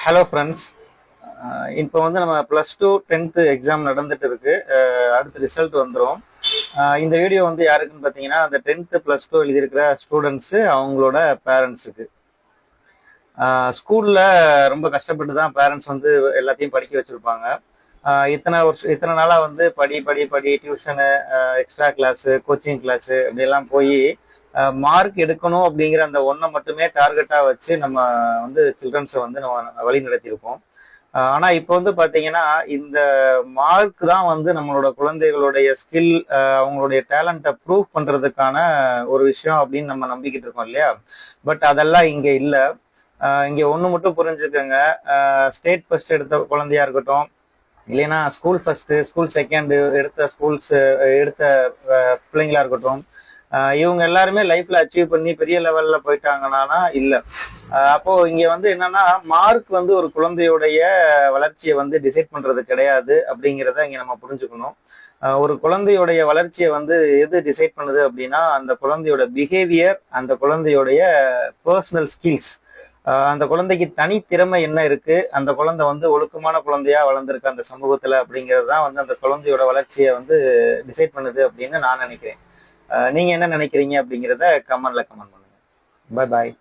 Hello friends. இப்போ வந்து நம்ம +2 10th எக்ஸாம் நடந்துட்டு இருக்கு. அடுத்த ரிசல்ட் வந்துடும். இந்த வீடியோ வந்து யாருக்குன்னு பார்த்தீங்கன்னா, அந்த 10th +2 எழுதியிருக்கிற ஸ்டூடெண்ட்ஸு அவங்களோட பேரண்ட்ஸுக்கு. ஸ்கூலில் ரொம்ப கஷ்டப்பட்டு தான் பேரண்ட்ஸ் வந்து எல்லாத்தையும் படிக்க வச்சுருப்பாங்க. இத்தனை நாளாக வந்து படி படி படி tuition, extra class, coaching class இப்படியெல்லாம் போய் மார்க் எடுக்கணும் அப்படிங்கிற அந்த ஒன்றை மட்டுமே டார்கெட்டாக வச்சு நம்ம வந்து சில்ட்ரன்ஸை வந்து நம்ம வழி நடத்தியிருப்போம். ஆனால் இப்போ வந்து பார்த்தீங்கன்னா, இந்த மார்க் தான் வந்து நம்மளோட குழந்தைகளுடைய ஸ்கில், அவங்களுடைய டேலண்ட்டை ப்ரூவ் பண்ணுறதுக்கான ஒரு விஷயம் அப்படின்னு நம்ம நம்பிக்கிட்டு இருக்கோம் இல்லையா? பட் அதெல்லாம் இங்கே இல்லை. இங்கே ஒன்று மட்டும் புரிஞ்சுக்கோங்க. ஸ்டேட் ஃபர்ஸ்ட் எடுத்த குழந்தையா இருக்கட்டும், இல்லைன்னா ஸ்கூல் ஃபர்ஸ்ட், ஸ்கூல் செகண்ட் எடுத்த பிள்ளைங்களா இருக்கட்டும், இவங்க எல்லாருமே லைஃப்ல அச்சீவ் பண்ணி பெரிய லெவல்ல போயிட்டாங்கன்னா இல்ல. அப்போ இங்க வந்து என்னன்னா, மார்க் வந்து ஒரு குழந்தையுடைய வளர்ச்சியை வந்து டிசைட் பண்றது கிடையாது அப்படிங்கிறத இங்க நம்ம புரிஞ்சுக்கணும். ஒரு குழந்தையுடைய வளர்ச்சியை வந்து எது டிசைட் பண்ணுது அப்படின்னா, அந்த குழந்தையோட பிஹேவியர், அந்த குழந்தையுடைய பர்சனல் ஸ்கில்ஸ், அந்த குழந்தைக்கு தனித்திறமை என்ன இருக்கு, அந்த குழந்தை வந்து ஒழுக்கமான குழந்தையா வளர்ந்துருக்கு அந்த சமூகத்துல அப்படிங்கிறது தான் வந்து அந்த குழந்தையோட வளர்ச்சியை வந்து டிசைட் பண்ணுது அப்படின்னு நான் நினைக்கிறேன். நீங்க என்ன நினைக்கிறீங்க அப்படிங்கிறத கமெண்ட்ல கமெண்ட் பண்ணுங்க. பாய் பாய்.